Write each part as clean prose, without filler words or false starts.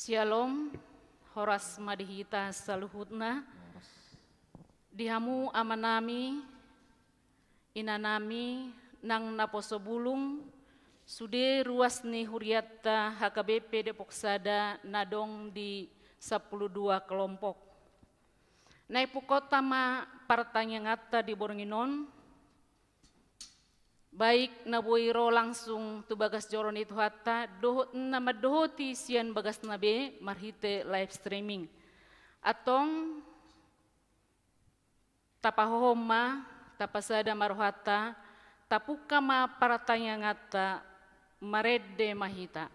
Shalom, horas madihita saluhutna, dihamu amanami, inanami, nang naposobulung, sude ruas ni huriatta HKBP Depok Sada nadong di 12 kelompok. Naipu kota ma partanyangata di Boronginon, baik nabuiro langsung tu bagas joron itu hatta dohot nama dohoti sian bagas nabe marhite live streaming atong tapahohoma tapasada marohata tapuka ma paratanya ngata marede mahita.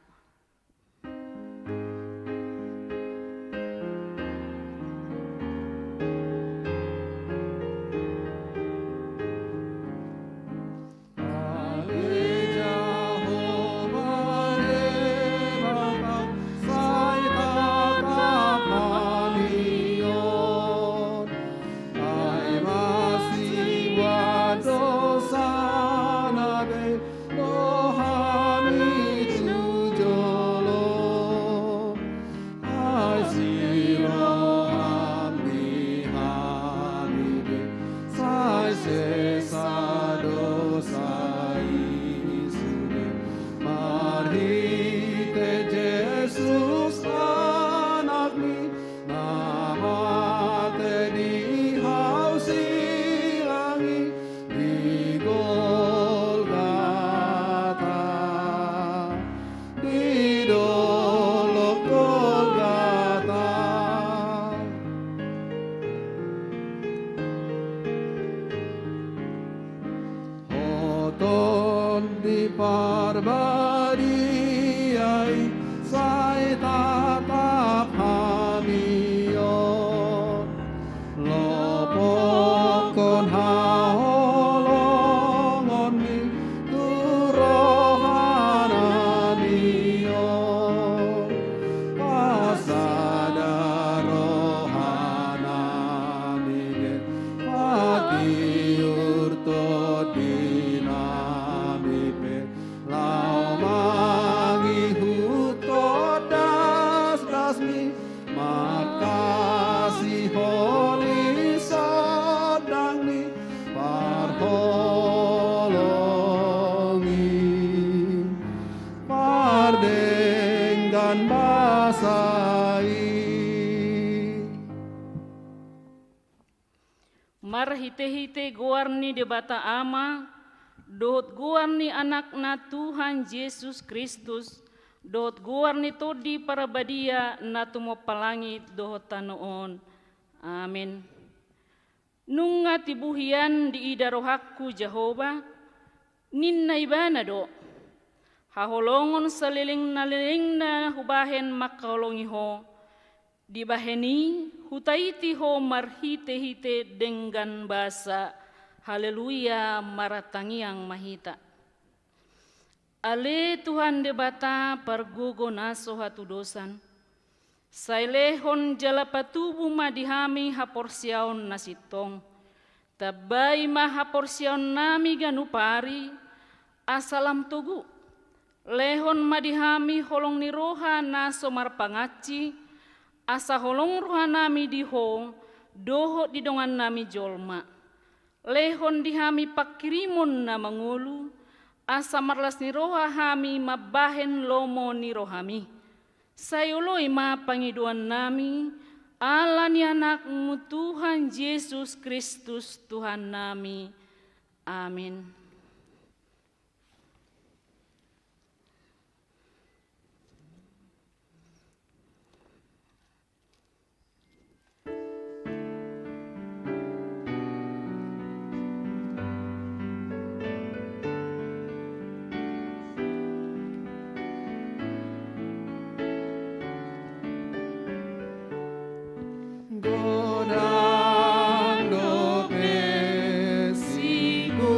Marhite-hite guarni debata ama, dohot guarni anak na Tuhan Yesus Kristus, dohot guarni todi para badia na tumopalangit dohot tanoon. Amin. Nunga tibuhian di idarohakku Jehova, ninna ibana do. Haholongon saliling na hubahen makaholongiho, dibaheni hutaiti ho marhite-hite dengan bahasa haleluya maratangiang mahita. Ale Tuhan debata pargogo naso hatu dosan. Sailehon jalapatubu madihami haporsiaon nasitong. Tabai mahaporsiaon nami ganupari asalam tugu. Lehon madihami holong niroha naso marpangaci. Asa holong roha nami diho, dohot didongan nami jolma. Lehon dihami pakirimun na mangulu, asa marlas ni roha hami mabahen lomo ni rohami. Sayuloi ma pangiduan nami, ala ni anakmu Tuhan Yesus Kristus Tuhan nami. Amin. Godang do pesiku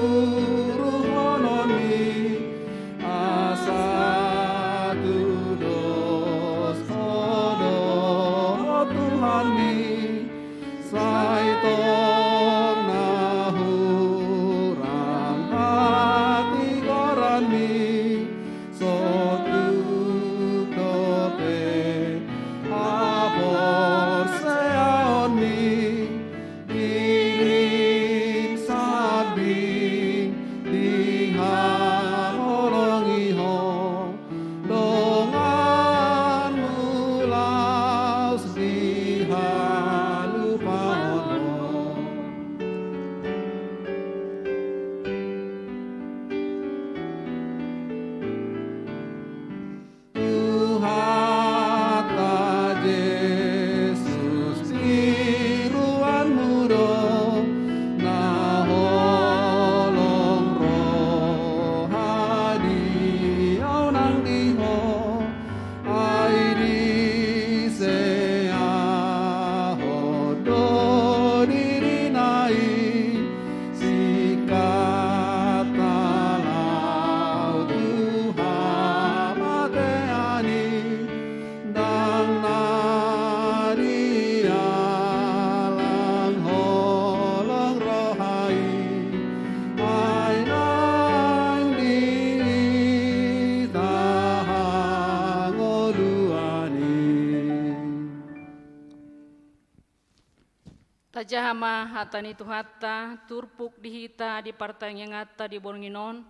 Tajahama hatani tuhata turpuk dihita di partang yang ngata di Bornginon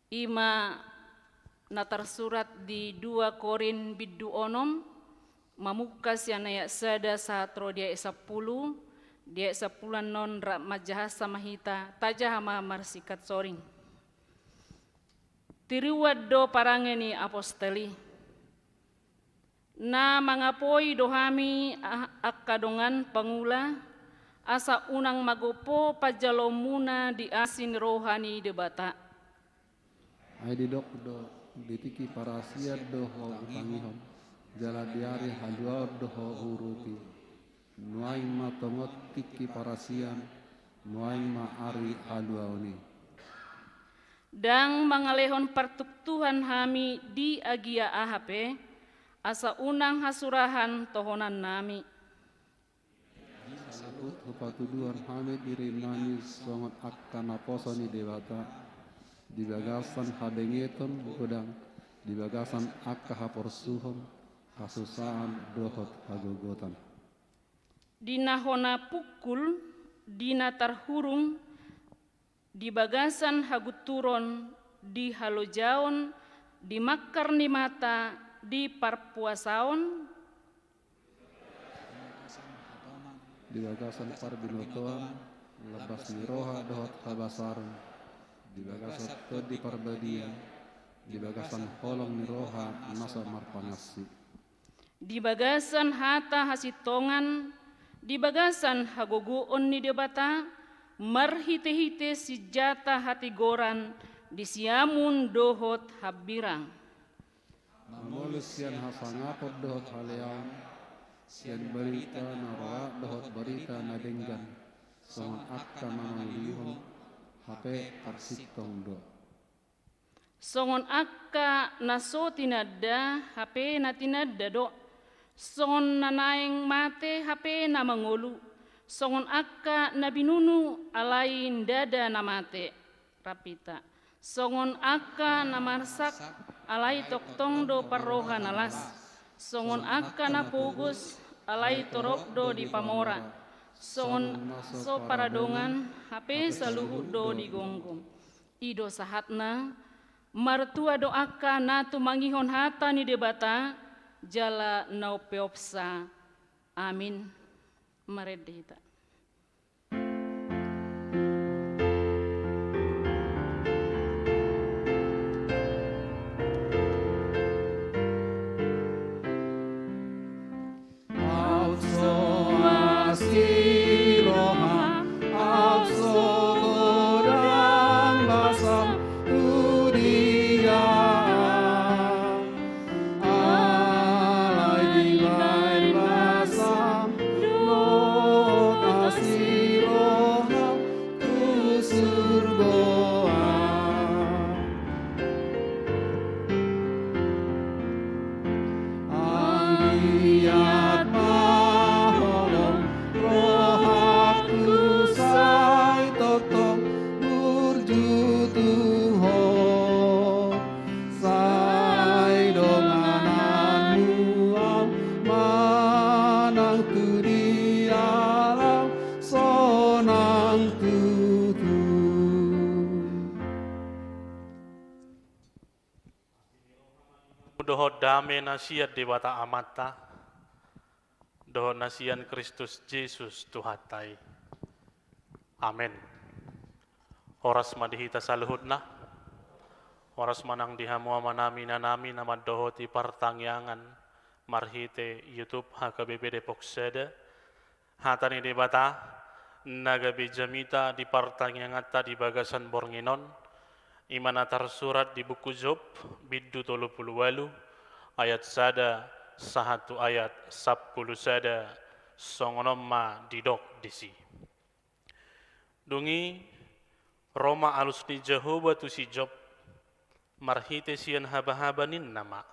ima natar surat di 2 Korin biddu onom mamukas yang nayak sada sahatro dia 10 dia 10 non majahasa mahita tajahama marsikat soring tiriwad do parangeni apostoli na mangapoi dohami akadongan pangula asa unang magopo pajalomuna di asin rohani debata ai didok do ditiki parasia do ho utangihon jala diari halua do ho urupi nuaing ma tongot tiki parasian nuaing ma ari haluaoni dang mangalehon pertuktuhan hami di agia AHP asa unang hasurahan tohonan nami. Salud hupatuduan hamid diri nani songot akkana posoni dewata di bagasan hadengeton godang di bagasan akka haporsuhon kasusaan dohot hagogotan. Dina hona pukul dina tarhurung di bagasan haguturon di halojaon di makar ni mata di parpuasaon di bagasan parbinotoan lepas niroha dohot habasarun di bagasan di parbadian di bagasan holong niroha nasa marpangasi di bagasan hata hasitongan di bagasan hagogoon ni debata marhite-hite si jata hati goran di siamun dohot habirang Mamulus sian hasangapot dohot halean sian berita narawa dohot berita nadenggan songon akka mamulihon hape tarsitong do songon akka naso tinadda hape na tinadda do songon nanaeng mate hape na mangolu songon akka na binunu alain dada na mate rapita songon akka na marsak alai toktong do parroha nalas songon akka na pugos alai torok do di pamora songon so paradongan hape saluhuk do di gonggong ido sahatna martua do akka na tumangihon hata ni debata jala nau peopsa amin maredita dohot dame nasiat dewata amata dohot nasian Kristus Yesus Tuhatai amin oras madihita saluhutna oras manang dihamua manami nanami nama dohoti partangyangan marhite YouTube HKBP Depok Seda hatani debata nagabe jamita di partangyangata di bagasan Bornginon imanatar surat di buku Job biddu 38 ayat sada sahatu ayat 10 sada songonomma didok disi dungi Roma alus di Jehovah tu si Job marhite sian haba-habanin nama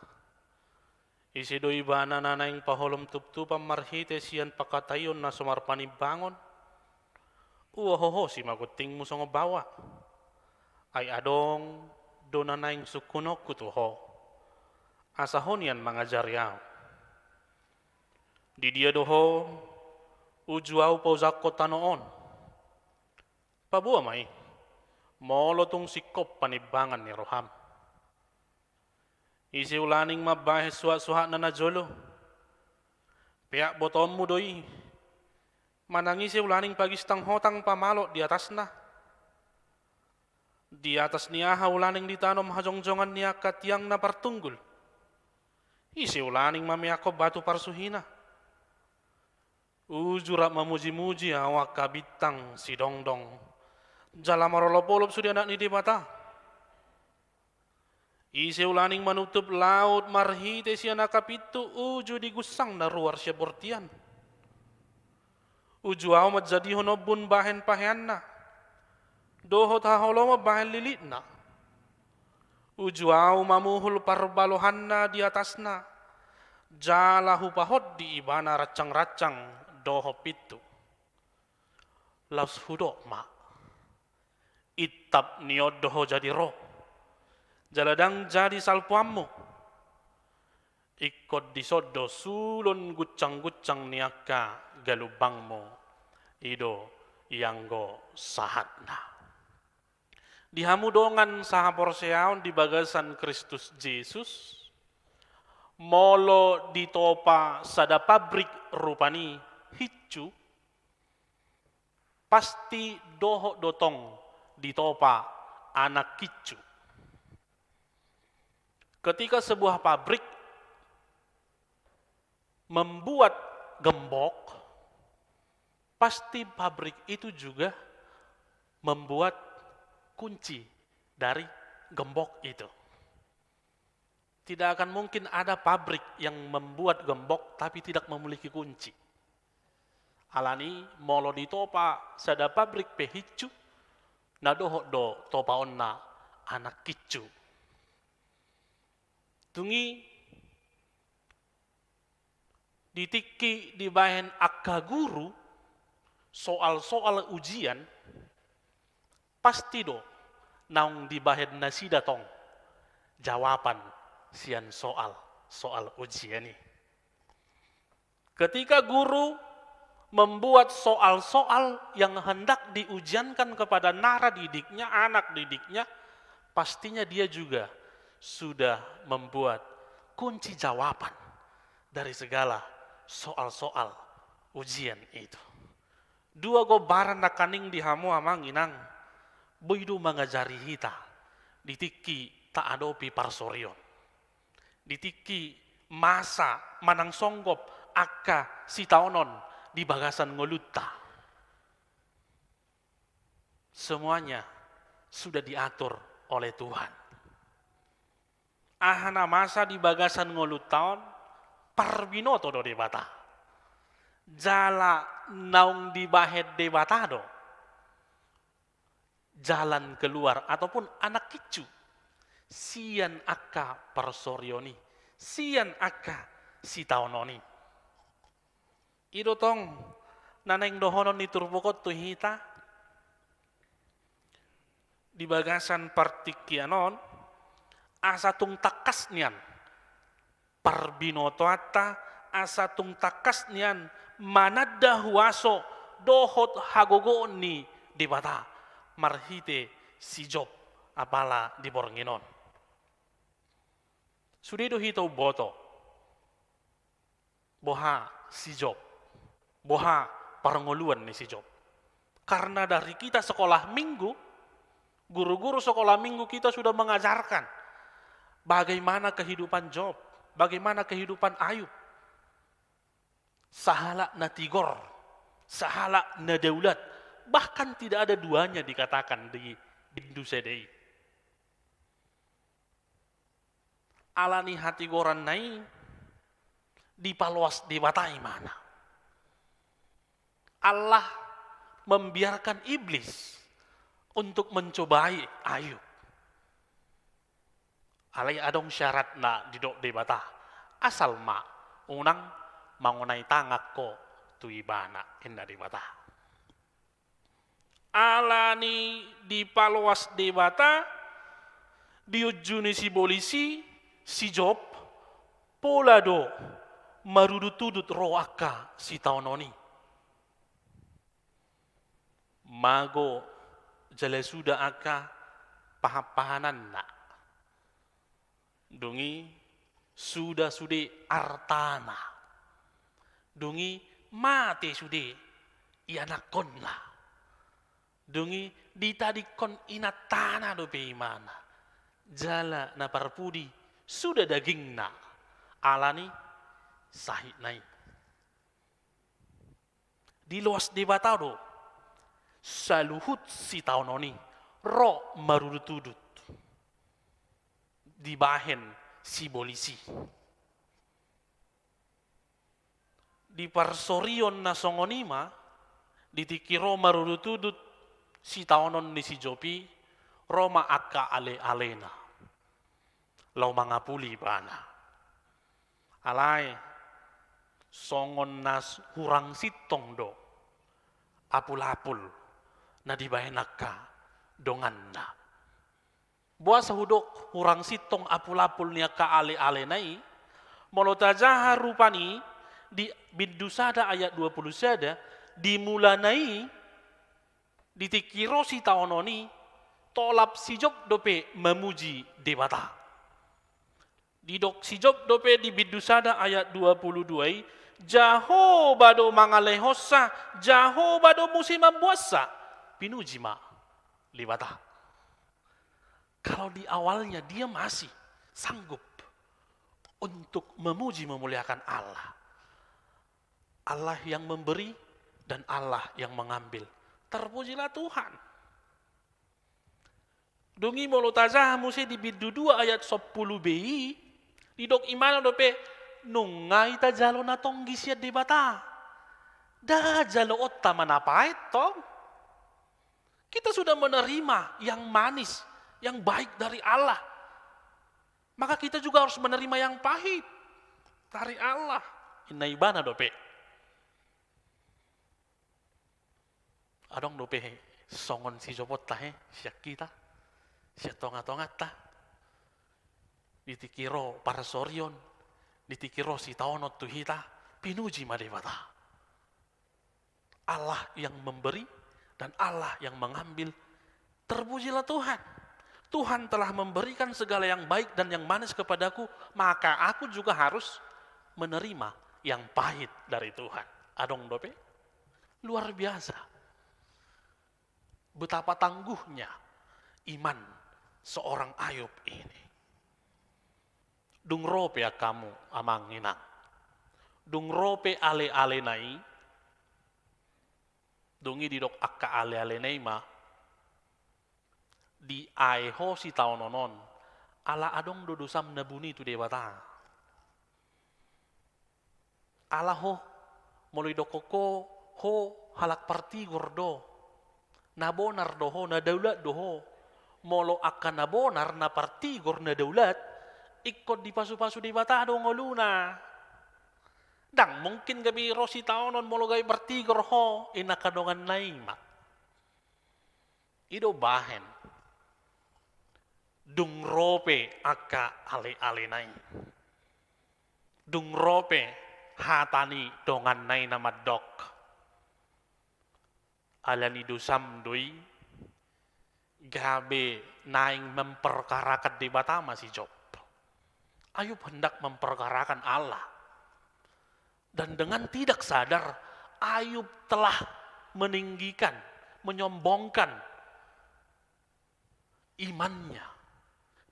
Isi doi bana nanaing paholom tup-tupam marhite sian pakatayon na sumar panibangon. Uwahoho si maguting mo songo bawa. Ay adong do nanaing sukunok kutuho. Asahon yan mga jaryaw. Di dia doho ujuaw pauzakko tanoon. Pabuwa may molotong sikop panibangan ni Roham. Isi ulaning mabahis suha-suha na najolo. Piyak botom mo doi. Manangisi ulaning pagistang hotang pamalo di atas na. Di atas niya ulaning ditanom hajongjongan niya katiyang na partunggul. Isi ulaning mamiyako batu parsuhina. Ujura mamuji-muji awak kabitang si dongdong. Jala marolop-olop sudah anak ni di bata. Isi ulaning manutup laut marhite siya nakapitu uju digusang na ruar siya bortian. Uju aw majadi honobun bahen pahean na. Dohot haholo bahen lilit na. Uju aw mamuhul parbalohan na di atas na. Jala hupahot di ibana racang-racang doho pitu. Laus hudok ma. Itap niod doho jadi roh. Jaladang jadi salpuammu. Ikut disodo sulun gucang-gucang niaka galubangmu. Ido yanggo sahatna. Dihamudongan sahaporseaon di bagasan Kristus Yesus. Molo ditopa sada pabrik rupani hicu. Pasti doho dotong ditopa anak kicu. Ketika sebuah pabrik membuat gembok, pasti pabrik itu juga membuat kunci dari gembok itu. Tidak akan mungkin ada pabrik yang membuat gembok tapi tidak memiliki kunci. Alani molo ditopa sada pabrik pehicu, nadoho do topa onna anak kicu. Tungi ditiki di bahen akka guru soal-soal ujian pasti do naung di bahen nasi datong jawaban sian soal ujian ini. Ketika guru membuat soal-soal yang hendak diujiankan kepada nara didiknya, anak didiknya, pastinya dia juga sudah membuat kunci jawaban dari segala soal-soal ujian itu. Dua gobaran nakaning dihamu amang inang, boidu mengajari hita, ditiki tak adopi parsorion, ditiki masa manang songgop akka sitaonon di bagasan ngoluta. Semuanya sudah diatur oleh Tuhan. Ahana masa di bagasan ngolutaon parbinoto do debata. Jala naung di bahet debata do. Jalan keluar ataupun anak kicu. Sian akka parsorioni. Sian akka sitaononi. Ido tong naneng dohonon ni turbokot tuhita. Di bagasan partikianon. Asatung takas nian parbinoto ata asatung takas nian manada huaso dohot hagogo ni debata marhite si Job apala di bornginon. Sudido hito boto boha si Job boha parangoluan ni si Job. Karena dari kita sekolah minggu, guru-guru sekolah minggu kita sudah mengajarkan bagaimana kehidupan Job, bagaimana kehidupan Ayub. Sahala na tigor, sahala na daulat, bahkan tidak ada duanya dikatakan di Hindu Sedei. Alani hati goran nai dipaluas dibatai mana. Allah membiarkan iblis untuk mencobai Ayub. Alai adong syarat na didok debata. asal ma unang mangunay tangak ko tu ibana inna di bata. Ala ni di paluas di bata diujuni si polisi si Job pola do marudutudut ro akka si taononi. Mago jale sudah akka pahapahanan na. Dungi sudah artana. Dungi mate sude ianakon la. Dungi ditadikon inatana do pe imana. Jala na parpudi sudah daging na. Alani sahit nai. Di luas di batado saluhut si taononi ro marudutudut di bahen si polisi. Di parsorion na songonima ditikiro marudutudut si taonon ni si Jopi Roma akka ale-alena lau mangapuli bana alai songon nas hurang sitong do apul-apul na dibahen akka dongan na buas hudok hurang sitong apul-apul ni akka ale-ale nai molotajaha rupani di Bindusada ayat 20 sada dimulanai ditikiro si taononi tolap si Job dope memuji debata. Didok si Job dope di Bindusada ayat 22 jaho bado mangalehosa jaho bado musim membuasa pinuji ma libata. Kalau di awalnya dia masih sanggup untuk memuji memuliakan Allah. Allah yang memberi dan Allah yang mengambil. Terpujilah Tuhan. Dungi molotazah musi di Biddu 2 ayat 10 bi didok imana dope nungai ta jalo na tonggi siya di bata. Da jalo otta manapait tong. Kita sudah menerima yang manis, yang baik dari Allah. Maka kita juga harus menerima yang pahit dari Allah. Inna ibana dope. Adong dope songon si Jobot tahe siya kita siya tonga-tongat ta ditikiro para sorion ditikiro si taonot tuhita pinuji madebata Allah yang memberi dan Allah yang mengambil. Terpujilah Tuhan. Tuhan telah memberikan segala yang baik dan yang manis kepadaku, maka aku juga harus menerima yang pahit dari Tuhan. Adong dope luar biasa. Betapa tangguhnya iman seorang Ayub ini. Dung rope ya kamu amang inang. Dung rope ale-ale nai. Dungi didok akka ale-ale nai ma. Di aiho si taononon. Ala adong dodosam nabuni tu debata. Ala ho moloi dokoko ho halak parti gordo. Nabonar doho na daulat doho molo akan nabonar na partigor na daulat ikut di pasu-pasu di bata do ngoluna dang mungkin gabi rosi taonon molo gay partigor ho inakadongan naima ido bahen dung rope aka ale-ale nai dung rope hatani dongan nai nama dok alani dosam doi gabe naing memperkarakan di batama si Job. Ayub hendak memperkarakan Allah. Dan dengan tidak sadar Ayub telah meninggikan, menyombongkan imannya.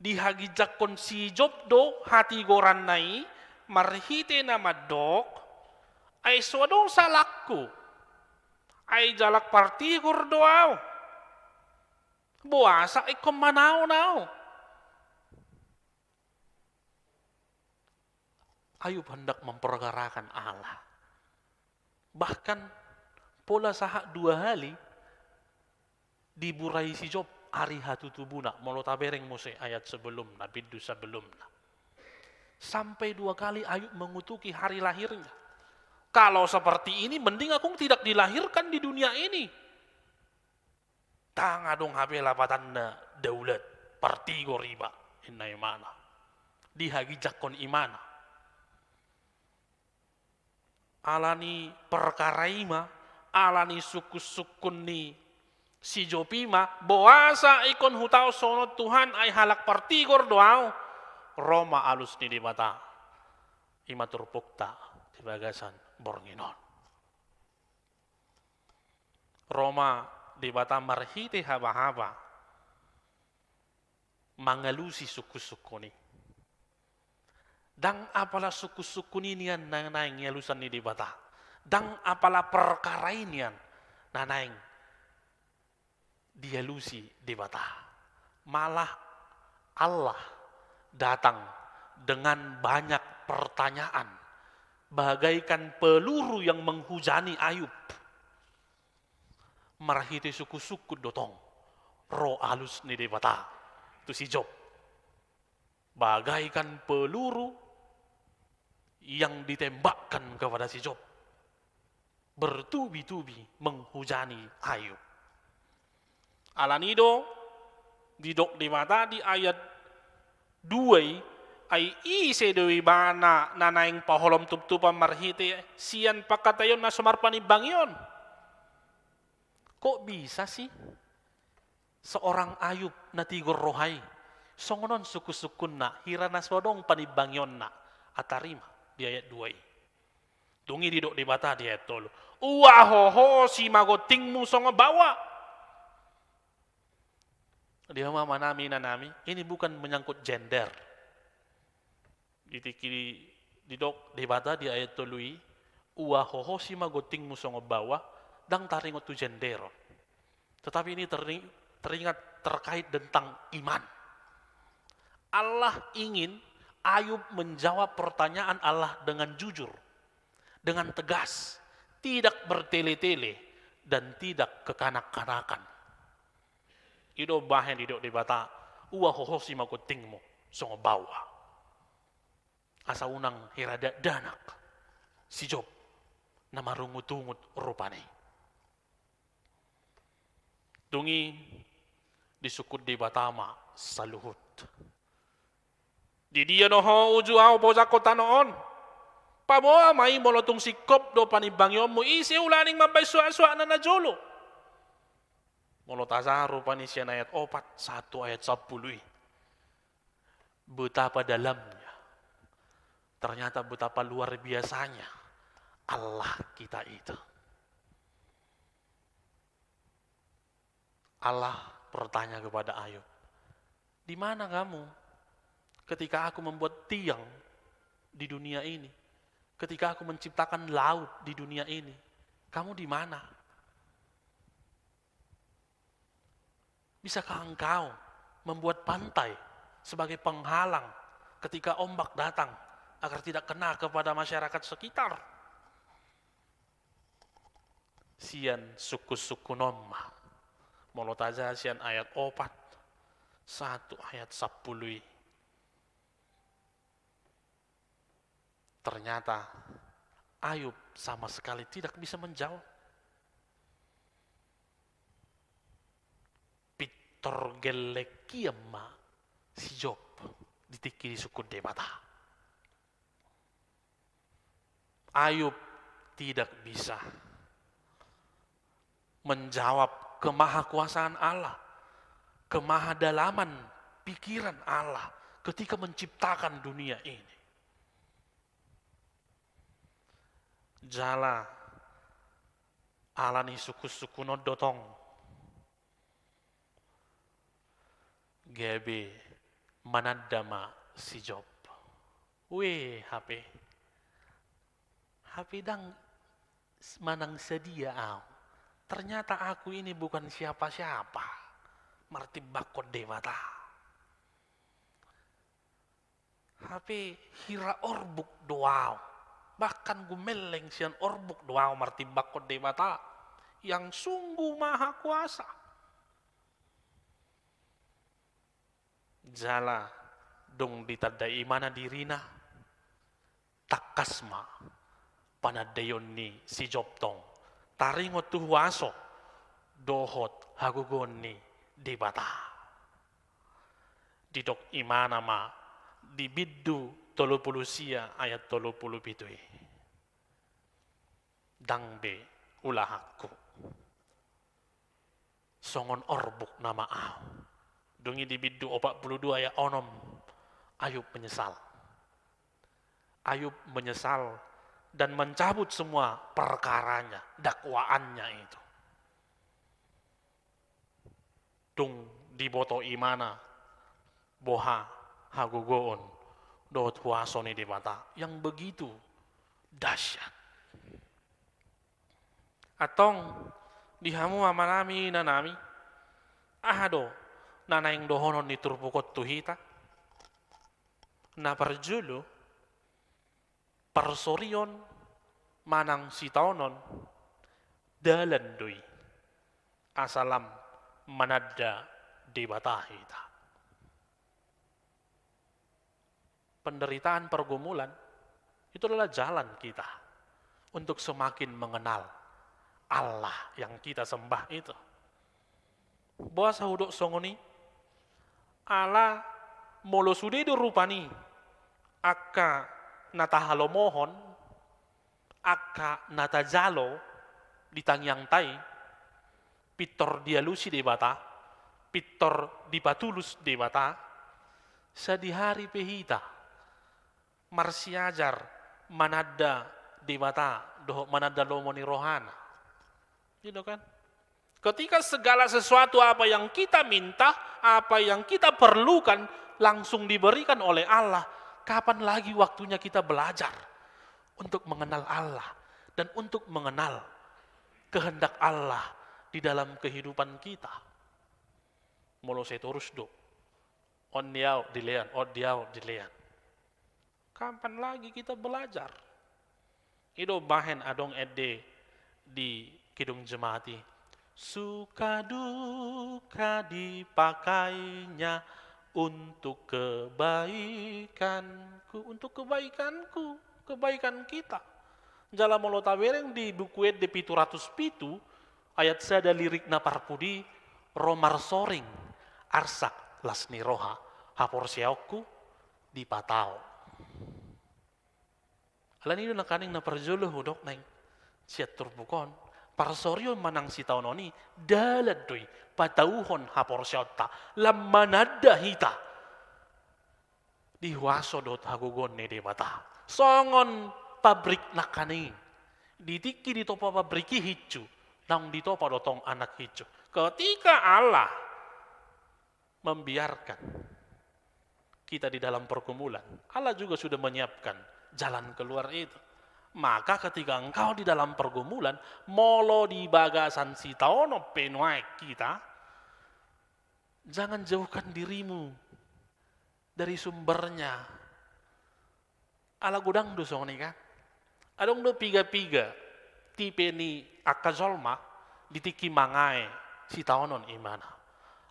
Dihagijakon si Job do hati goran nai marhite nama dok ay swadong salakku ay jalak partigor doaw. Buasa ikom manaw-naw. Ayub hendak memperkarakan Allah. Bahkan pola sahak 2 hari diburai si Job hari hatutubuna molo tabereng muse ayat sebelumna biddu sebelumna. Sampai 2 kali Ayub mengutuki hari lahirnya. Kalau seperti ini, mending aku tidak dilahirkan di dunia ini. Tanga dong HP lapatan na daulat, partigo riba, inay mana. Dihagijakon imana. Alani perkara ima, alani suku-sukun ni si Jopima, boasa ikon hutao sono Tuhan ay halak partigor doao. Roma alus ni di mata, imatur pukta di bagasan Bornginon. Roma di bata marhite haba-haba, mangalusi suku-suku ni. Dang apalah suku-suku ni niyan nanaing yalusan ni di bata. Dang apalah perkara niyan nanaing dialusi di bata. Malah Allah datang dengan banyak pertanyaan, bagaikan peluru yang menghujani Ayub. Marahiti suku-suku dotong, roh alus ni debata, itu si Job. Bagaikan peluru yang ditembakkan kepada si Job, bertubi-tubi menghujani Ayub. Alanido didok di mata di ayat 2 ay ise dewi bana nanaing paholom tup-tupan marhite sian pakatayon na sumarpani bangyon. Kok bisa sih seorang Ayub na tigor rohay songonon suku-sukun na hirana swadong panibangyon na atarima di ayat 2. Tungi didok di bata di ayat 3. Uwahoho si magotingmu songo bawa. Dia mama nami nanami, ini bukan menyangkut gender. Didok debata di ayat 3, uwahoho si magoting musongo bawa, dang taringot tu gendero. Tetapi ini teringat terkait tentang iman. Allah ingin Ayub menjawab pertanyaan Allah dengan jujur, dengan tegas, tidak bertele-tele, dan tidak kekanak-kanakan. Ido bahen didok di bata, uwahoho si magotingmu songo bawa. Asa unang hirada danak si Job na marungut-ungut rupane. Dungi disukud di batama saluhut. Di dia noho uju au boja kota noon. Pamoa mai molotong sikop do panibangyon mo isi ulaning mabay suwa-suwa na najolo. Molotaza rupani siya na ayat 4, 1 ayat 10. Betapa dalamnya. Ternyata betapa luar biasanya Allah kita itu. Allah bertanya kepada Ayub, di mana kamu ketika aku membuat tiang di dunia ini? Ketika aku menciptakan laut di dunia ini, kamu di mana? Bisakah engkau membuat pantai sebagai penghalang ketika ombak datang agar tidak kena kepada masyarakat sekitar? Sian suku-suku nomah. Molotaza sian ayat 4, 1 ayat 10. Ternyata Ayub sama sekali tidak bisa menjawab. Torgelekiamma si Job ditiki di suku debata. Ayub tidak bisa menjawab kemahakuasaan Allah, kemahadalaman pikiran Allah ketika menciptakan dunia ini. Jala alani suku-suku nodotong Gebe manadama si Job. HP dang manang sedia au. Ternyata aku ini bukan siapa-siapa. Martibakot dewata. HP hira orbuk doaw. Bahkan gumeleng sian orbuk doaw martibakot dewata. Yang sungguh maha kuasa. Jala dong ditadai mana dirina takasma panadayon ni si Jobtong taringot tuhuaso dohot hagugon ni di bata didok imana ma di biddu 30 ayat 37 dangbe ulahakku songon orbuk nama au dungi di biddu 42 ayat onom Ayub menyesal dan mencabut semua perkaranya, dakwaannya itu. Tung diboto imana boha hagugoon dot puasoni di mata yang begitu dahsyat. Atong dihamu amanami nanami ahado nanaing dohonon ni turpukot tuhita na parjulu parsorion manang sitaonon dalandui asalam manadda di batahita. Penderitaan pergumulan itu adalah jalan kita untuk semakin mengenal Allah yang kita sembah itu. Bahasa hudok songoni Allah molo sudedo rupani akka natahalomohon akka natajalo di tangyang tay pitor dialusi de bata pitor dipatulus de bata sa di hari pehita marsiajar manada de bata doh manada lomoni rohana gitu kan. Ketika segala sesuatu apa yang kita minta, apa yang kita perlukan langsung diberikan oleh Allah, kapan lagi waktunya kita belajar untuk mengenal Allah dan untuk mengenal kehendak Allah di dalam kehidupan kita. Molo setorus do, on diau dilean. Kapan lagi kita belajar? Ido bahen adong ede di kidung jemaati. Suka duka dipakainya untuk kebaikanku, kebaikan kita. Jala molo tawereng di buku ed de 707 ayat sada lirik na parpudi romar soring arsak lasni roha hapor siaokku di patao. Alan itu nakaning na parjolo hudok neng siat turbukon parsoryo manang si taononi daladoy patauhon hapor siaota lamanada hita dihuaso dot hagugon ne de mata songon pabrik nakani ditiki di topa pabriki hijau nang di topa dotong anak hijau. Ketika Allah membiarkan kita di dalam pergumulan, Allah juga sudah menyiapkan jalan keluar itu. Maka ketika engkau di dalam pergumulan, molo di bagasan si taono penuai kita, jangan jauhkan dirimu dari sumbernya. Ala gudang do song ni kan. Adong do piga-piga tipe ni akazolma ditiki mangai si taonon imana.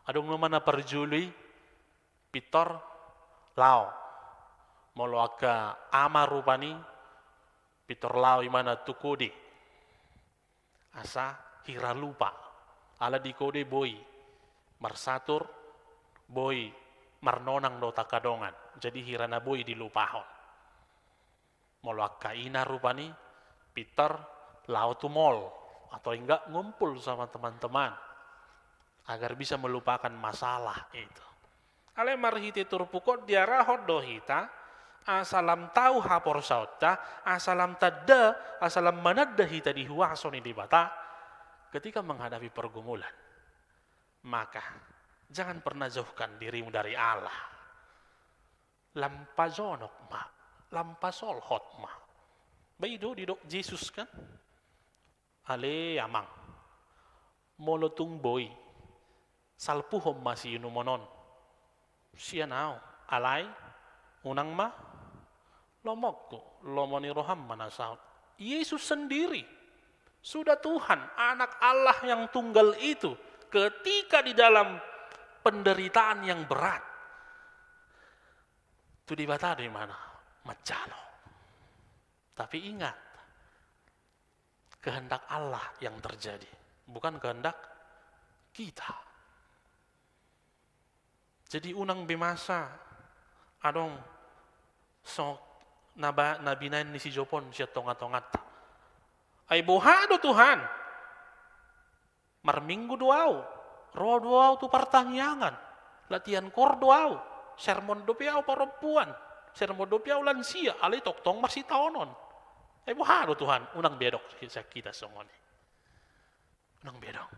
Adong no mana perjuli pitor lao molo aka ama rupani pitor lao imana tukode asa hira lupa ala di kode boy marsatur boy marnonang do takadongan jadi hirana boy dilupahon molo akka ina rupani pitor lao tu mall atau enggak ngumpul sama teman-teman agar bisa melupakan masalah itu. Ale marhiti turpukot diarahot dohita asalam tahu hapor sauta, asalam tada, asalam manadda hita dihuasoni di bata ketika menghadapi pergumulan. Maka jangan pernah jauhkan dirimu dari Allah. Lampazonok ma, lampasolhot ma. Baido didok Yesus kan? Ale amang. Molotung boy. Salpuhom masih inumonon. Sianao, alay, unang ma, lomokku, lomoni roham manasaut. Yesus sendiri, sudah Tuhan, anak Allah yang tunggal itu, ketika di dalam penderitaan yang berat, itu dibata di mana? Macalo. Tapi ingat, kehendak Allah yang terjadi, bukan kehendak kita. Jadi unang bimasa, adong so nabinain ni si Jopon siya tongat-tongat. Ay buhado Tuhan, marminggu doaw, roa doaw tu partangyangan, latihan kor doaw, sermon dopiaw perempuan, sermon dopiaw lansia, alay toktong masih taonon. Ay buhado Tuhan, unang bedok sa kita songoni. Unang bedok.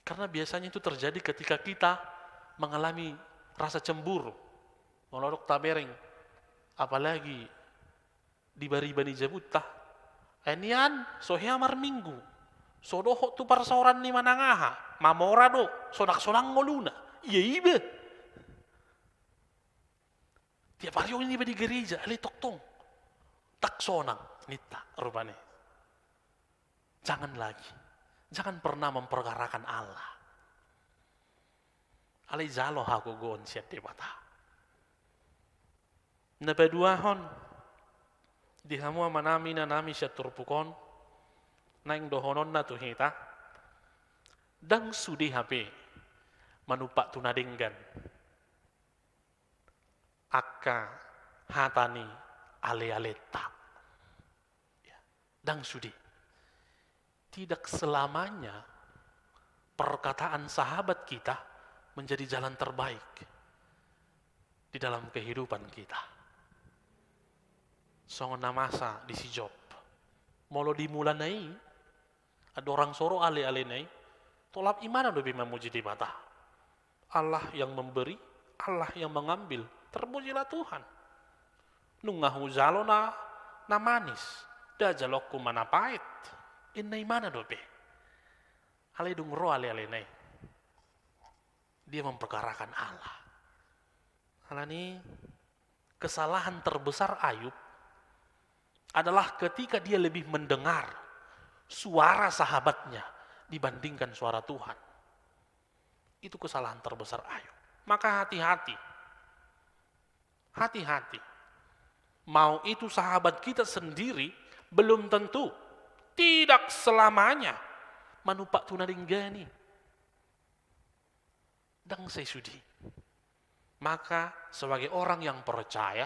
Karena biasanya itu terjadi ketika kita mengalami rasa cemburu, melorok tabereng, apalagi di bari-bani jabutah. Enian sohya marminggu, sodoho tu parsoran ni manangaha, mamorado, sonak-sonang ngoluna, iya ibe. Tiap hari ini di gereja, ali toktong, tak sonang, nita rupane. Jangan lagi, jangan pernah memperkarakan Allah. Alay jalo hago goon siya debata. Nabaduahon, di hamua manami na nami siya turpukon, naing dohonon na tuhita, dang sudi hape, manupak tunadinggan, akka hatani ale-aleta. Dang sudi. Tidak selamanya perkataan sahabat kita menjadi jalan terbaik di dalam kehidupan kita. Songon namasa di si Job. Molo dimulanai, ada orang soro ale-ale nai, tolap imana dobi memuji di mata. Allah yang memberi, Allah yang mengambil, terpujilah Tuhan. Nungahu jalo na manis, da jalokku mana pahit. Inai mana dobe? Ale dung ro ale-ale nai. Dia memperkarakan Allah. Allah ini kesalahan terbesar Ayub adalah ketika dia lebih mendengar suara sahabatnya dibandingkan suara Tuhan. Itu kesalahan terbesar Ayub. Maka hati-hati. Hati-hati. Mau itu sahabat kita sendiri belum tentu, tidak selamanya manupak tunaringgani. Dang saya sudi. Maka sebagai orang yang percaya,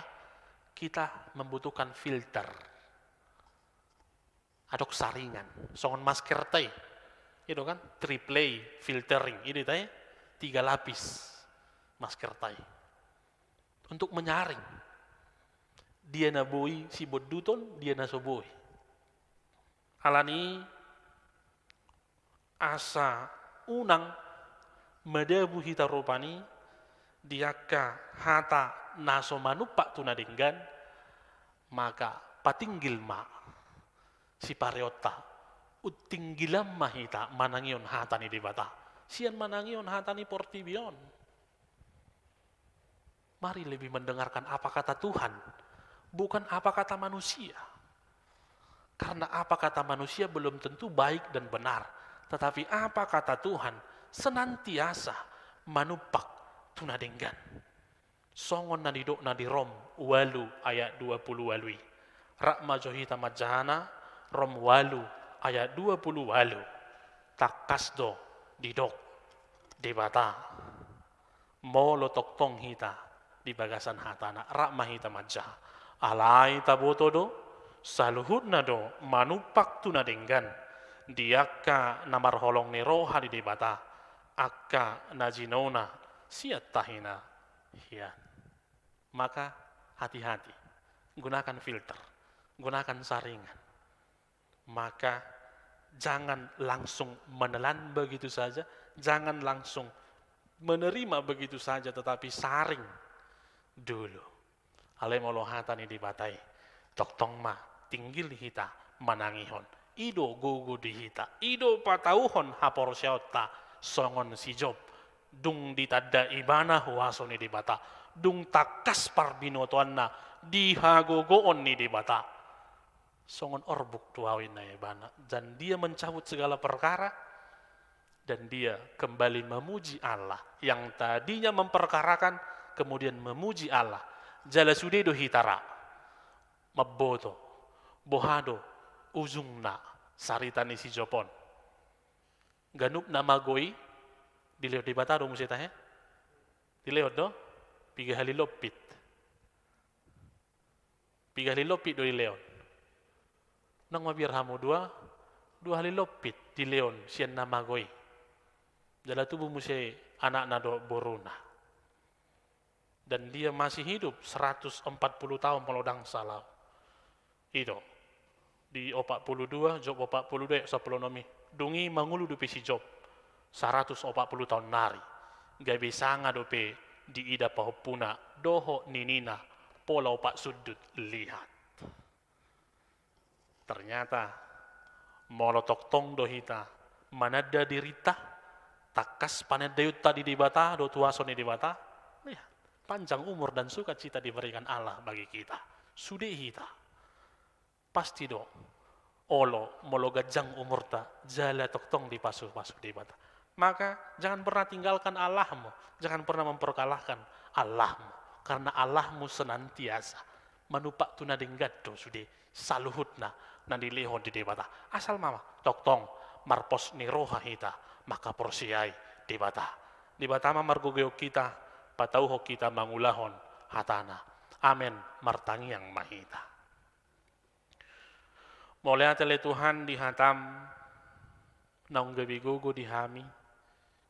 kita membutuhkan filter. Adok saringan. Songon masker teh. Itu kan, triple filtering. Ini teh, 3 lapis masker teh. Untuk menyaring. Dia na boy si boduton, dia na soboy. Alani asa unang madabu hita rupani diaka hata naso manupak tunadinggan, maka patinggil ma si pareota utinggilam mahita manangion hata ni dibata sian manangion hata ni portibion. Mari lebih mendengarkan apa kata Tuhan, bukan apa kata manusia. Karena apa kata manusia belum tentu baik dan benar, tetapi apa kata Tuhan senantiasa manupak tunadenggan. Songon na didok na di Rom walu ayat 20 walui. Rakma johita majahana Rom walu ayat 20 walu. Takasdo didok debata. Molo toktong hita di bagasan hatana. Rakma hita majah. Alai tabotodo saluhut na do manupak tunadenggan. Diaka namar holong ni roha di debata. Akka najinona siat tahina ya. Maka hati-hati, gunakan filter, gunakan saringan. Maka jangan langsung menelan begitu saja, jangan langsung menerima begitu saja, tetapi saring dulu. Ale molohatan ini dibatai, toktong ma tinggil hita manangihon, ido gugu dihita, ido patauhon hapor syauta. Songon si Job dung ditada ibana huaso ni dibata dung takas parbinotoan na dihagogoon ni dibata songon orbuk tuawin na ibana dan dia mencabut segala perkara dan dia kembali memuji Allah yang tadinya memperkarakan kemudian memuji Allah jala sudedo hitara maboto, bohado, ujung na, sarita ni si Jopon. Ganup na magoy, dilihat di bata rumus ita dilihat do, piga halilopit. Piga halilopit do di leon. Nang mabirhamo dua halilopit di leon, siyan na magoy. Jala tubuh musya anak na do boruna. Dan dia masih hidup 140 tahun melodang salau. Itu. Di 42, Job 42, sapolonomi. Dungi mangulu dupe si Job. 140 tahun nari. Gabi sanga dupe di ida pahupuna. Doho ninina. Pola opak sudut lihat. Ternyata. Molotok tong dohita. Manada dirita. Takas panadayut tadi di bata. Do tuasoni di bata. Lihat. Panjang umur dan sukacita diberikan Allah bagi kita. Sudah kita. Pasti do. Olo mologajang umurta. Jala toktong di pasu-pasu di bata. Maka jangan pernah tinggalkan Allahmu. Jangan pernah memperkalahkan Allahmu. Karena Allahmu senantiasa. Manupak tuna denggaddo sudah. Saluhutna. Nandi leho di debata. Asal mama. Toktong. Marpos ni roha hita. Maka porsiai di bata. Di bata margogeo kita. Patauho kita mangulahon hatana. Amin. Martangi yang mahita. Mulai atale Tuhan dihatam naung gabi gugu dihami.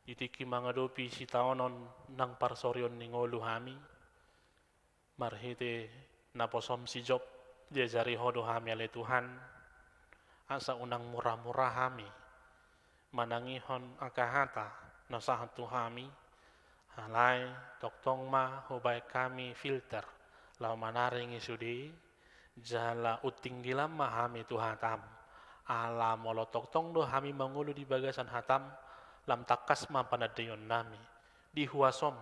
Itiki mangadopi si taonon nang parsoryon ningolu hami. Marhite naposom si Job. Diajari hodo hami ale Tuhan. Asa unang murah-murah hami. Manangihon akahata nasahat tuhami. Halai toktong ma hubay kami filter lau manaring isudi jala uting gilam mahami tu hatam ala molo toktong do hami mangulu di bagasan hatam lam takas ma panadayon nami di huasom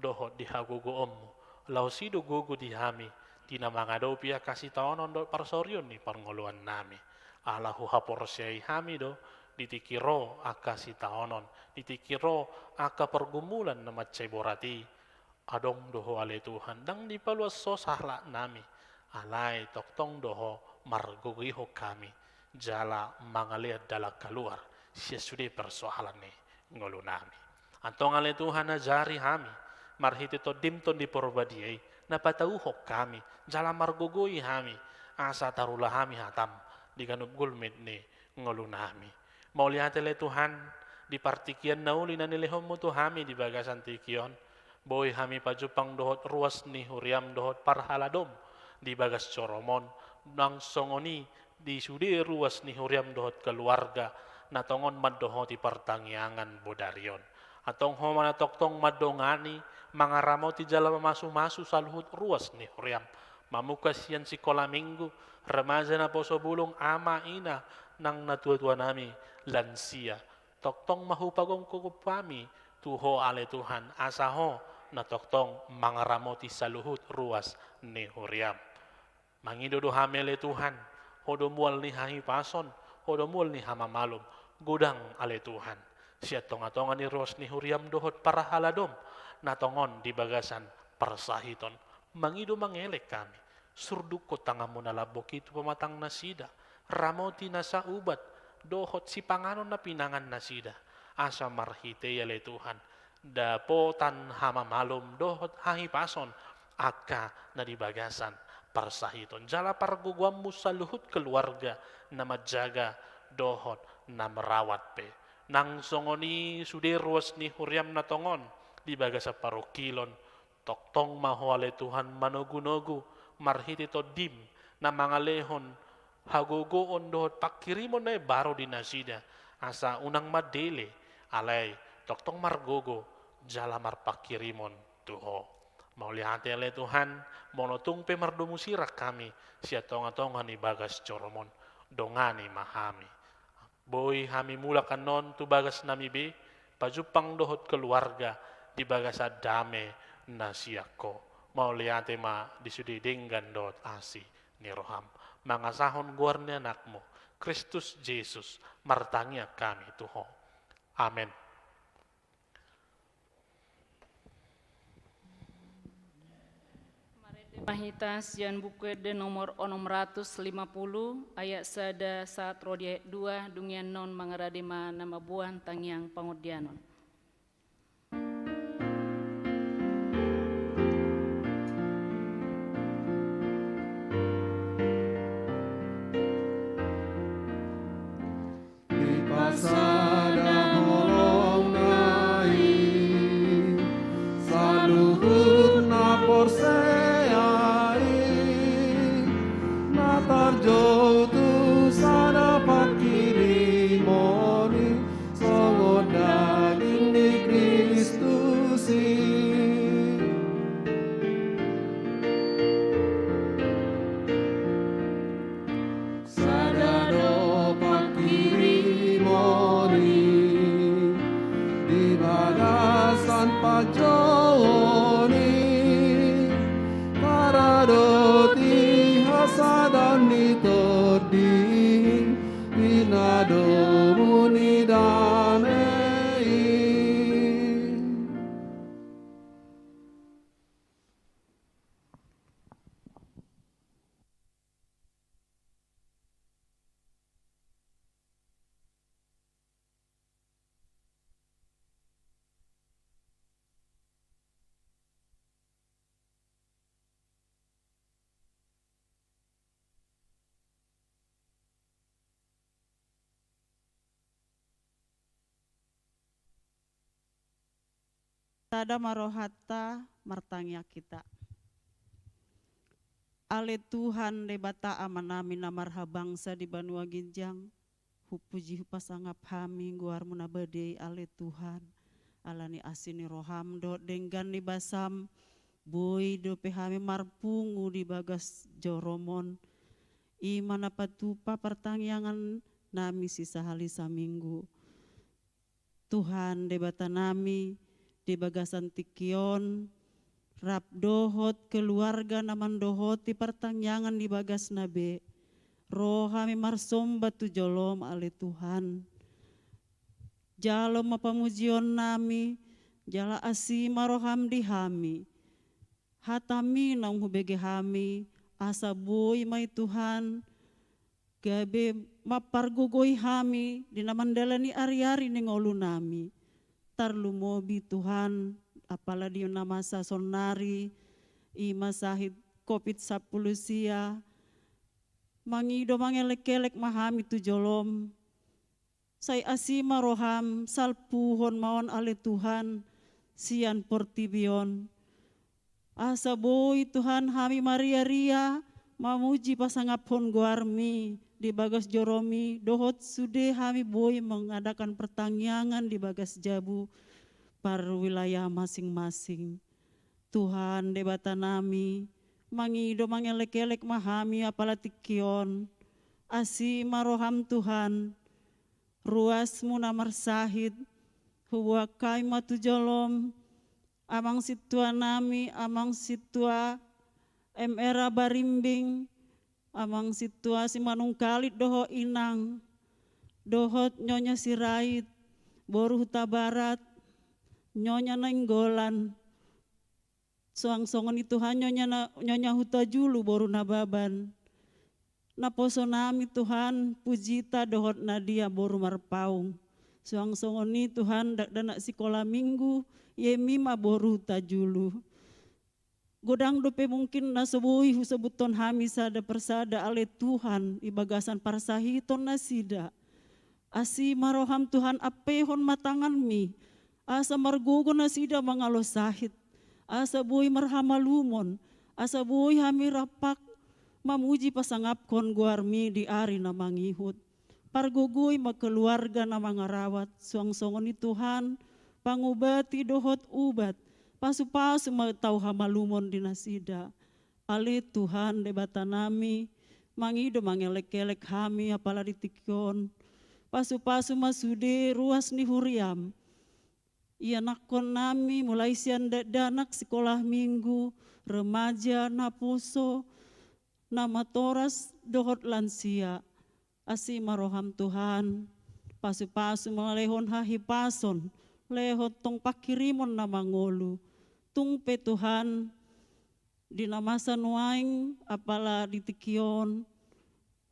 dohot di hagugo ommu lau sido gugu di hami tina mangadopia kasih taonon do parsoryon ni parngoluan nami ala huhapor syai hami do ditikiro aka si taonon ditikiro aka pergumulan na macay borati adong doho ale Tuhan dang dipaluas so sahla nami alay toktong doho margugiho kami jala mangaliat dala keluar siya sudah persoalan ni ngolu nami antong ale Tuhan na jari hami marhiti to dimton di porbadiay napatauho kami jala margugui hami asa tarulah hami hatam di ganub gulmit ni ngolu nami mau lihat le Tuhan di partikian nauli na nilihom mo to hami di bagasan tikion boy hami pajupang dohot ruas ni huriam dohot parhaladom di bagas coromon nang songoni di sudi ruas ni huriam dohot keluarga natongon maddohoti pertangiangan bodarion atong homana toktong madongani mangaramo ti jala masu-masu saluhut ruas ni huriam mamukas yan si kola minggu remaja na poso bulong ama ina nang natua-tua nami lansia toktong mahupagong kukupami tuho ale Tuhan asaho na toktong mangaramoti saluhut ruas ni huriam mangido do hamele Tuhan hodo mual ni hahipason hodo mual ni hamamalum gudang ale Tuhan siya tonga-tonga ni ruas ni huriam dohot para haladom natongon di bagasan persahiton mangido mangelek kami surduk ko tangamu nalabok itu pematang nasida ramoti nasa ubat dohot si panganon na pinangan nasida asa marhite yale Tuhan dapotan hama malum dohot hahipason aka na di bagasan parsahiton jala parguguammu sa luhut keluarga na majaga dohot na merawat pe nang songoni sude ruas ni huriam na tongon di bagasa parokilon toktong mahoale Tuhan manogu-nogu marhite to dim na mangalehon hagogoon dohot pakirimon na baro di nasida asa unang madele alay toktong margogo jala marpakirimon tuho mau lihat ale Tuhan monotung pe mardumusirak kami siya tonga-tonga ni bagas coromon dongani mahami boy hami mula kanon tu bagas nami be pajupang dohot keluarga di bagas adame nasiyako mau lihat ma disudi denggan dohot asi ni roham mangasahon guarnya anakmu Kristus Yesus martangnya kami Tuhan amin. Marete Mahitas Jan buku de nomor 650 ayat sada saat rodi ayat 2 dungian non mangaradima nama buan tangyang pangodianon. Pasada holong nai saluhur na porseai na tarjo tu sana pakiri moni songoda di Kristusi sadado pakiri di bagasan pajoni para doti hasadan ditoding binado muni damai. Tada marohata martangya kita. Ale Tuhan lebata amanami namarha bangsa di Banua Ginjang. Hupuji hupasangap hami guar munabade ale Tuhan. Alani asini rohamdo denggan ni basam. Boy dope hami marpungu di bagas joromon. Imana patupa pertangyangan nami sisa halisa minggu. Tuhan debata nami di bagasan tikion, rap dohot keluarga naman dohot di pertangyangan di bagas nabe. Roh kami marsomba tu jolom ale Tuhan. Jalom mapamujion nami, jala asima roham di hami. Hatami naung hubege hami, asa boy mai Tuhan. Gabe mapargugoi hami, di namandala ni ari-ari ni ngolu nami. Tarlumobi Tuhan, apalagi na masa sonari, ima sahid COVID-10 sia, mangido mangelek-kelek mahami tu jolom, say asima roham, salpuhon maon ale Tuhan, sian portibion, asa boy Tuhan hami maria-ria, mamuji pasangapon guarmi, di bagas joromi dohot sude hami boy mengadakan pertangyangan di bagas jabu par wilayah masing-masing. Tuhan debata nami mangido mangelek-elek mahami apalatikion asi maroham Tuhan ruasmu namar sahid huwa kai matu jolom amang situa nami amang situa MR barimbing amang situasi manungkalit doho inang, dohot nyonya sirait, boru huta barat, nyonya nainggolan, soang-songon itu nyonya huta julu boru nababan. Naposo nami Tuhan pujita dohot nadia boru marpaung. Soang-songon ni Tuhan dak dana sekolah minggu, ye mima boru huta julu. Godang dope mungkin nasebui husebuton hami sada persada ale Tuhan ibagasan parsahiton nasida. Asi maroham Tuhan apehon matangan mi. Asa margogo nasida mangalo sahit. Asa bui marhamalumon. Asa bui hami rapak mamuji pasangapkon guarmi di ari na mangihut. Pargogoi makeluarga na mangarawat. Suang-songon ni Tuhan pangubati dohot ubat. Pasu-pasu matau hamalumon di nasida. Ale Tuhan debata nami, mangido mangelek-kelek hami apalagi tikion. Pasu-pasu masude ruas ni huriam. Ia nakon nami mulai sian danak sekolah minggu, remaja, naposo, nama toras dohot lansia. Asi maroham Tuhan, pasu-pasu malehon hahipason, lehot tong pakirimon na mangolu. Tung pe Tuhan, di namasa nuaing apala di tikion.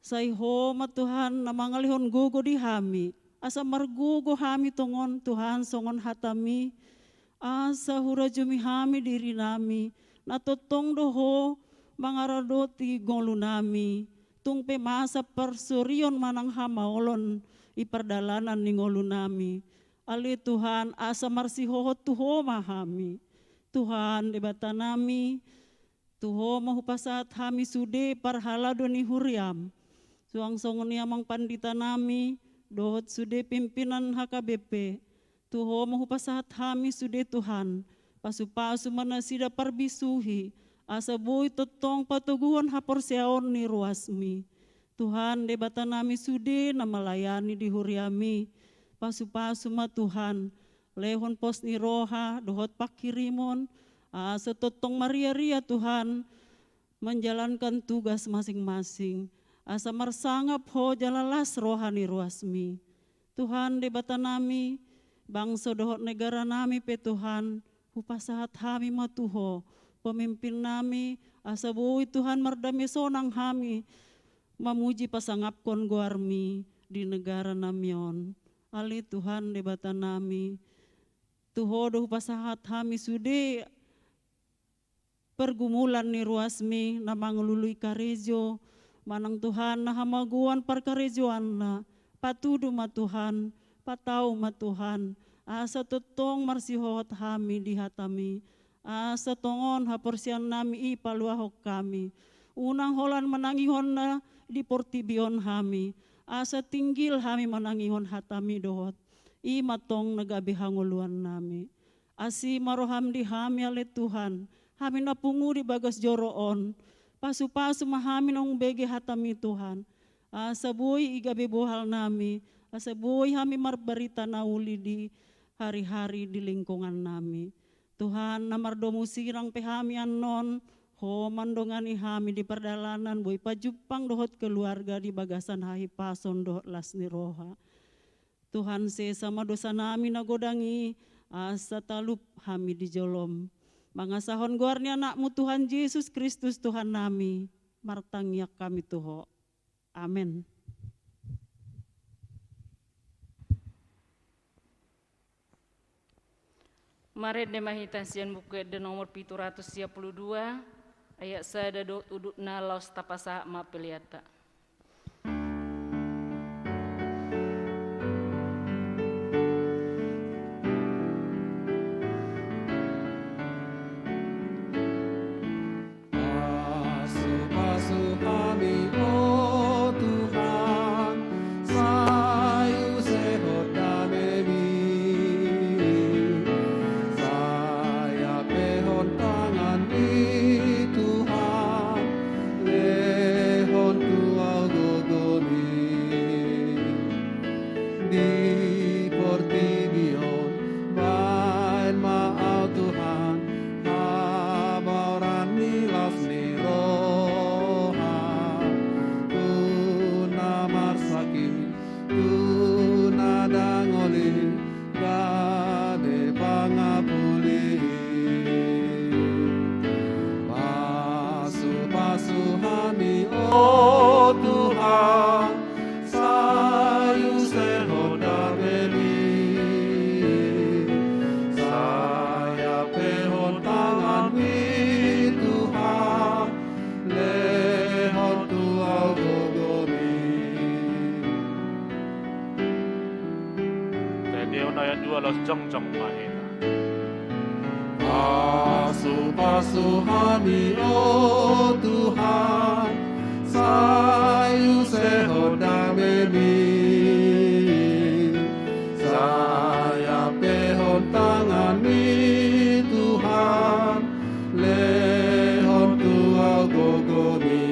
Say homa Tuhan na mangalihon gugo di hami. Asa margugo hami tongon Tuhan songon hatami. Asa hura jumi hami diri nami. Natotong doho mangaradoti golu nami. Tung pemasa persurion manang hamaolon iperdalanan ni ngolu nami. Ali Tuhan asa marsihoho tuho mahami. Tuhan debata nami. Tuho mahupasat hami sude parhalado ni huriam. Suang songon yamang pandita nami, dohot sude pimpinan HKBP. Tuho mahupasat hami sude Tuhan, pasu-pasu manasida parbisuhi, asa boy totong patuguhan hapor siaon ni ruasmi. Tuhan debata nami sude na malayani di huriami, pasu-pasu ma Tuhan, lehon pos ni roha, dohot pakirimon, asa totong maria-ria Tuhan, menjalankan tugas masing-masing. Asa marsangap ho jalalas rohani ruasmi. Tuhan debata nami, bangsa dohot negara nami pe Tuhan, hupasahat hami matuho, pemimpin nami, asa bui Tuhan mardami sonang hami, mamuji pasangap kon guarmi di negara namion. Ali Tuhan debata nami, tuho doh hupasahat hami sude, pergumulan ni ruasmi, namang lului karejo, manang Tuhan na hamaguan parkarejuan na patudu ma Tuhan, patau ma Tuhan, asa totong marsihot hami di hatami, asa tongon haporsian nami ipaluahok kami, unang holan manangihon na di portibion hami, asa tinggil hami manangihon hatami dohot, imatong nagabihanguluan nami, asi maroham di hami ale Tuhan, hami napungu di bagas joroon, pasu-pasu mahami nang bege hatami Tuhan. Asa buhay igabi buhal nami. Asa buhay hami marbarita na uli di hari-hari di lingkungan nami. Tuhan namardomu sirang pehami anon. Ho mandongani hami di perdalanan. Buhay pajupang dohot keluarga di bagasan hahi pason dohot las ni roha. Tuhan sesama dosa nami nagodangi. Asa talup hami di jolom. Mangasahon guarni anakmu Tuhan Yesus Kristus Tuhan nami, martangyak kami tuho. Amin. Mari demahitasian buku de nomor 732, ayat sada dot udutna laos tapasa mapeliata. Jong-jong mahina. Pasu-pasu hami oh Tuhan, sayu seho damemi, saya pehon tangani Tuhan, lehon tua gogomi,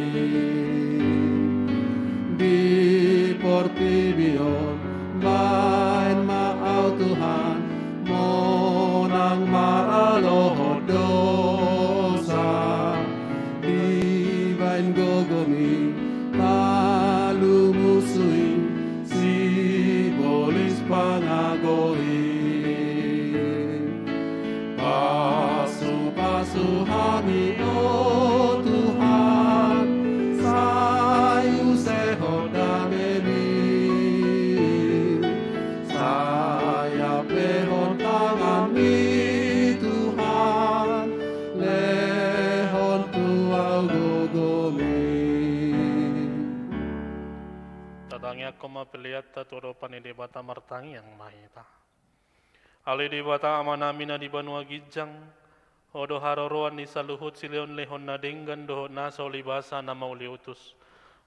di portibion main maau Tuhan, monang maraloho dosa, di bain gogomi, palumu Bangi ako mapiliata turupan di bata martangi yang mahita. Ali di bata amanami na di banua gijang. Odo haroroan ni saluhut sileon lehon na denggan dohot nasa olibasa na mauliutus.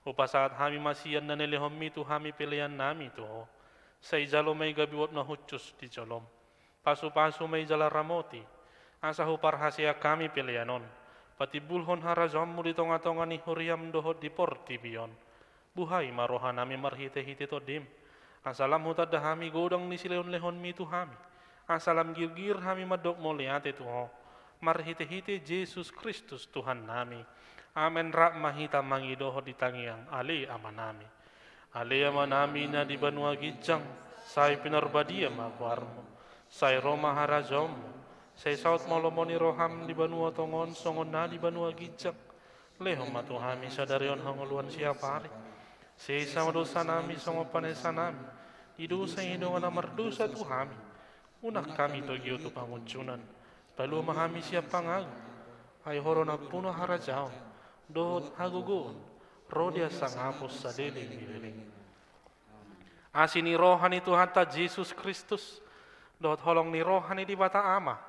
Upasaat hami masiyan na nilehon mi tu hami pilihan nami tu ho. Sa ijalo may gabiwap na hucus di jolom. Pasu-pasu may jala ramoti. Asa hupar hasia kami pilihanon. Pati bulhon harazom mo di tonga-tonga ni huriam dohot di porti biyon. Buhay marohan nami marhite-hite to dim. Asalam hutad da hami godang ni sileon lehon mi tu hami. Asalam gir-gir hami madok moliate tu ho. Marhite-hite Jesus Kristus Tuhan nami. Amen rak mahita mangidoho di tangiang ali amanami. Ali amanami na di banua gijang. Say pinarbadia magwarmo. Say Roma harazom. Say saut molomoni roham di banua tongon songon na di banua gijang. Lehom matuhami sadarion hanguluan siapa hari. Say sama dosa nami songo panesa nami. Di dosa hidungan na mardosa tuhami. Unak kami to giyo tu panguncunan. Palu mahami siapa ngagu. Ay horona puno harajao. Dohot hagugun. Rodia sang hapus sa diling-diling. Asini rohani Tuhan ta Jesus Kristus. Dohot holong ni rohani di bata ama.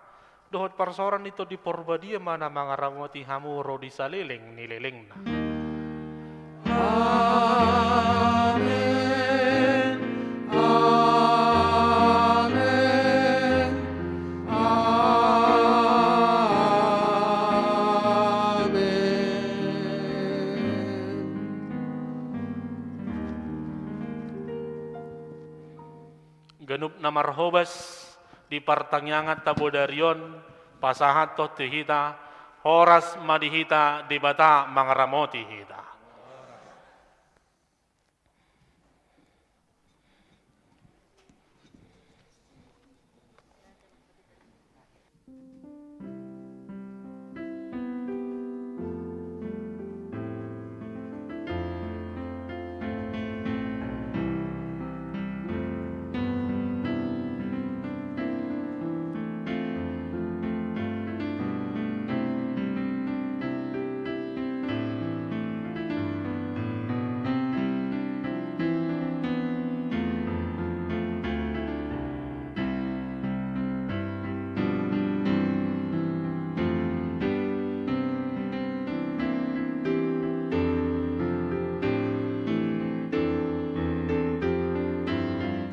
Dohot parsoran ito di porbadia mana mangaramoti hamu rodi saliling nililing na. Amen. Amen. Ganup na marhobas di partangyangat tabodarion pasahat to tihita horas madihita di bata mangaramoti hita.